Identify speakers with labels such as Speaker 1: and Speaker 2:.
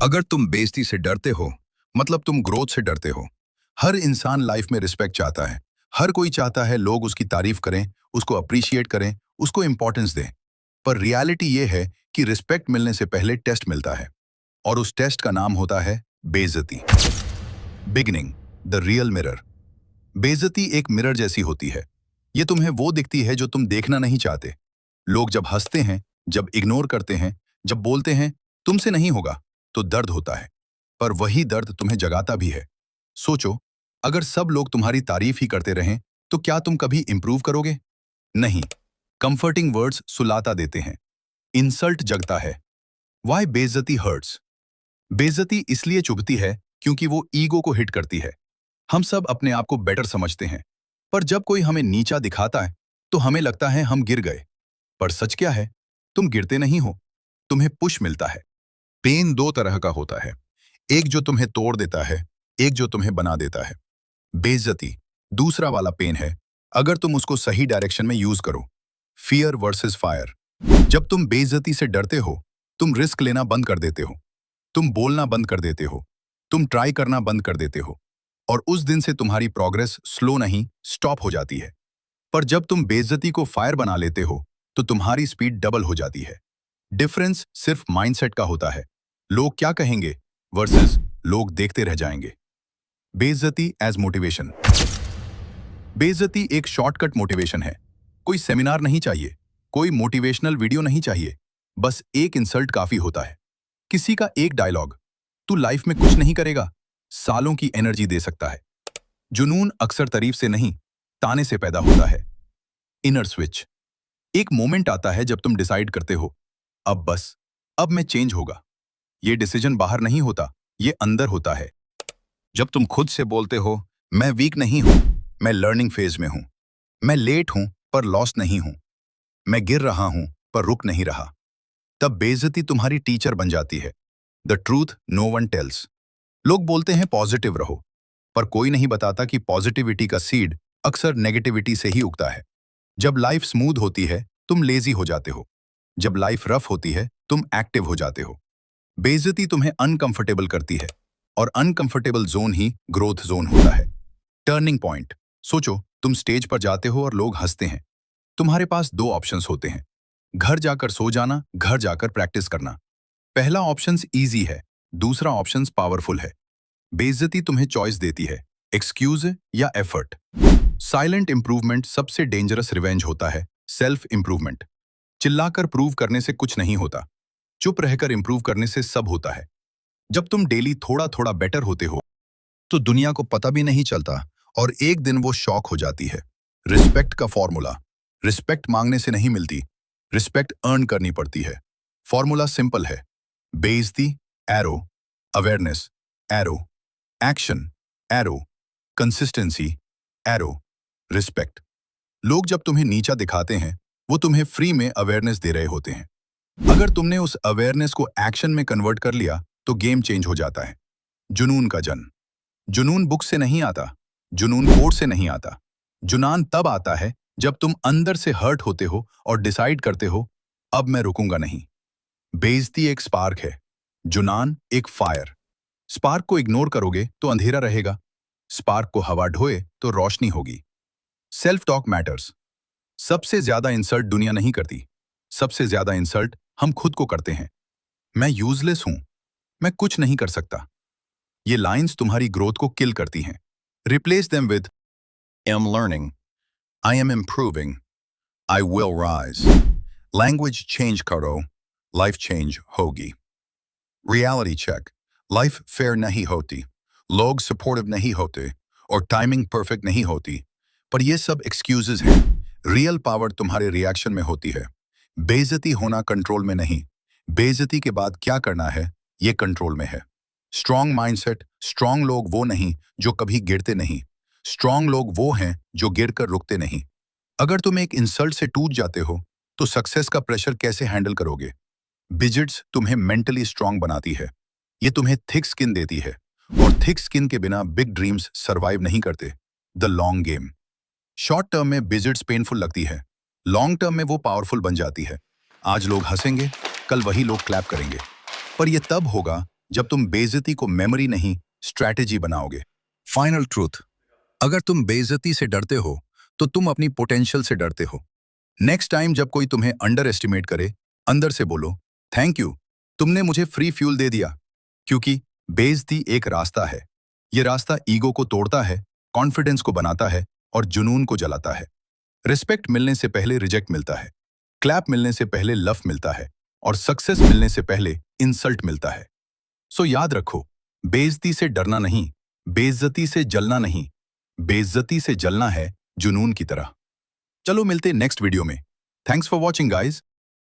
Speaker 1: अगर तुम बेइज्जती से डरते हो, मतलब तुम ग्रोथ से डरते हो। हर इंसान लाइफ में रिस्पेक्ट चाहता है। हर कोई चाहता है लोग उसकी तारीफ करें, उसको अप्रिशिएट करें, उसको इंपॉर्टेंस दें। पर रियलिटी ये है कि रिस्पेक्ट मिलने से पहले टेस्ट मिलता है, और उस टेस्ट का नाम होता है बेइज्जती। Beginning, the real mirror. बेइज्जती एक मिरर जैसी होती है। ये तुम्हें वो दिखती है जो तुम देखना नहीं चाहते। लोग जब हंसते हैं, जब इग्नोर करते हैं, जब बोलते हैं तुमसे नहीं होगा, तो दर्द होता है। पर वही दर्द तुम्हें जगाता भी है। सोचो, अगर सब लोग तुम्हारी तारीफ ही करते रहें, तो क्या तुम कभी इंप्रूव करोगे? नहीं। कंफर्टिंग वर्ड्स सुलाता देते हैं, इंसल्ट जगता है। वाई बेइज्जती हर्ट्स? बेइज्जती इसलिए चुभती है क्योंकि वो ईगो को हिट करती है। हम सब अपने आप को बेटर समझते हैं, पर जब कोई हमें नीचा दिखाता है, तो हमें लगता है हम गिर गए। पर सच क्या है? तुम गिरते नहीं हो, तुम्हें पुश मिलता है। पेन दो तरह का होता है, एक जो तुम्हें तोड़ देता है, एक जो तुम्हें बना देता है। बेइज्जती दूसरा वाला पेन है, अगर तुम उसको सही डायरेक्शन में यूज करो। Fear versus fire. जब तुम बेइज्जती से डरते हो, तुम रिस्क लेना बंद कर देते हो, तुम बोलना बंद कर देते हो, तुम ट्राई करना बंद कर देते हो, और उस दिन से तुम्हारी प्रोग्रेस स्लो नहीं, स्टॉप हो जाती है। पर जब तुम बेइज्जती को फायर बना लेते हो, तो तुम्हारी स्पीड डबल हो जाती है। डिफरेंस सिर्फ माइंडसेट का होता है। लोग क्या कहेंगे वर्सेस लोग देखते रह जाएंगे। बेइज्जती एज मोटिवेशन। बेइज्जती एक शॉर्टकट मोटिवेशन है। कोई सेमिनार नहीं चाहिए, कोई मोटिवेशनल वीडियो नहीं चाहिए, बस एक इंसल्ट काफी होता है। किसी का एक डायलॉग, तू लाइफ में कुछ नहीं करेगा, सालों की एनर्जी दे सकता है। जुनून अक्सर तारीफ से नहीं, ताने से पैदा होता है। Inner switch. एक मोमेंट आता है जब तुम डिसाइड करते हो, अब मैं चेंज होगा। ये डिसीजन बाहर नहीं होता, ये अंदर होता है। जब तुम खुद से बोलते हो, मैं वीक नहीं हूं, मैं लर्निंग फेज में हूं, मैं लेट हूं पर लॉस्ट नहीं हूं, मैं गिर रहा हूं पर रुक नहीं रहा, तब बेइज्जती तुम्हारी टीचर बन जाती है। The truth no one tells. लोग बोलते हैं पॉजिटिव रहो, पर कोई नहीं बताता कि पॉजिटिविटी का सीड अक्सर नेगेटिविटी से ही उगता है। जब लाइफ स्मूथ होती है, तुम लेजी हो जाते हो। जब लाइफ रफ होती है, तुम एक्टिव हो जाते हो। बेइज्जती तुम्हें अनकंफर्टेबल करती है, और अनकंफर्टेबल जोन ही ग्रोथ जोन होता है। Turning point. सोचो, तुम स्टेज पर जाते हो और लोग हंसते हैं। तुम्हारे पास दो ऑप्शंस होते हैं, घर जाकर सो जाना, घर जाकर प्रैक्टिस करना। पहला ऑप्शन इजी है, दूसरा ऑप्शन पावरफुल है। बेइज्जती तुम्हें चॉइस देती है, एक्सक्यूज या एफर्ट। साइलेंट इंप्रूवमेंट सबसे डेंजरस रिवेंज होता है, सेल्फ इंप्रूवमेंट। चिल्लाकर प्रूव करने से कुछ नहीं होता, चुप रहकर इंप्रूव करने से सब होता है। जब तुम डेली थोड़ा थोड़ा बेटर होते हो, तो दुनिया को पता भी नहीं चलता, और एक दिन वो शॉक हो जाती है। रिस्पेक्ट का फॉर्मूला। रिस्पेक्ट मांगने से नहीं मिलती, रिस्पेक्ट अर्न करनी पड़ती है। फॉर्मूला सिंपल है, बेइज्जती arrow, awareness arrow, action arrow, consistency arrow, respect. लोग जब तुम्हें नीचा दिखाते हैं, वो तुम्हें फ्री में अवेयरनेस दे रहे होते हैं। अगर तुमने उस अवेयरनेस को एक्शन में कन्वर्ट कर लिया, तो गेम चेंज हो जाता है। जुनून का जन्म। जुनून बुक से नहीं आता, जुनून कोड से नहीं आता। जुनून तब आता है जब तुम अंदर से हर्ट होते हो और डिसाइड करते हो, अब मैं रुकूंगा नहीं। बेइज्जती एक स्पार्क है, जुनून एक फायर। स्पार्क को इग्नोर करोगे तो अंधेरा रहेगा, स्पार्क को हवा ढोए तो रोशनी होगी। Self talk matters. सबसे ज्यादा इंसल्ट दुनिया नहीं करती, सबसे ज्यादा इंसल्ट हम खुद को करते हैं। मैं यूजलेस हूं, मैं कुछ नहीं कर सकता। ये लाइंस तुम्हारी ग्रोथ को किल करती हैं। Replace them with I am learning, I am improving, I will rise. Language change करो, लाइफ चेंज होगी। Reality check. लाइफ फेयर नहीं होती, लोग सपोर्टिव नहीं होते, और टाइमिंग परफेक्ट नहीं होती, पर ये सब एक्सक्यूजेज हैं। रियल पावर तुम्हारे रिएक्शन में होती है। बेइज्जती होना कंट्रोल में नहीं, बेइज्जती के बाद क्या करना है, ये कंट्रोल में है। Strong mindset. स्ट्रॉन्ग लोग वो नहीं जो कभी गिरते नहीं, स्ट्रॉन्ग लोग वो हैं जो गिरकर रुकते नहीं। अगर तुम एक इंसल्ट से टूट जाते हो, तो सक्सेस का प्रेशर कैसे हैंडल करोगे? बिजिट्स तुम्हें मेंटली स्ट्रांग बनाती है, ये तुम्हें थिक स्किन देती है, और थिक स्किन के बिना बिग ड्रीम्स सरवाइव नहीं करते। The long game. Short term में बिजिट्स पेनफुल लगती है, लॉन्ग टर्म में वो पावरफुल बन जाती है। आज लोग हंसेंगे, कल वही लोग क्लैप करेंगे, पर ये तब होगा जब तुम बेइज्जती को मेमोरी नहीं, स्ट्रैटेजी बनाओगे। फाइनल ट्रूथ, अगर तुम बेइज्जती से डरते हो, तो तुम अपनी पोटेंशियल से डरते हो। नेक्स्ट टाइम जब कोई तुम्हें अंडर एस्टिमेट करे, अंदर से बोलो, थैंक यू, तुमने मुझे फ्री फ्यूल दे दिया। क्योंकि बेइज्जती एक रास्ता है। ये रास्ता ईगो को तोड़ता है, कॉन्फिडेंस को बनाता है और जुनून को जलाता है। रिस्पेक्ट मिलने से पहले रिजेक्ट मिलता है, क्लैप मिलने से पहले लफ मिलता है और सक्सेस मिलने से पहले इंसल्ट मिलता है। सो याद रखो, बेइज्जती से डरना नहीं, बेइज्जती से जलना नहीं, बेइज्जती से जलना है जुनून की तरह। चलो मिलते नेक्स्ट वीडियो में। Thanks for watching guys.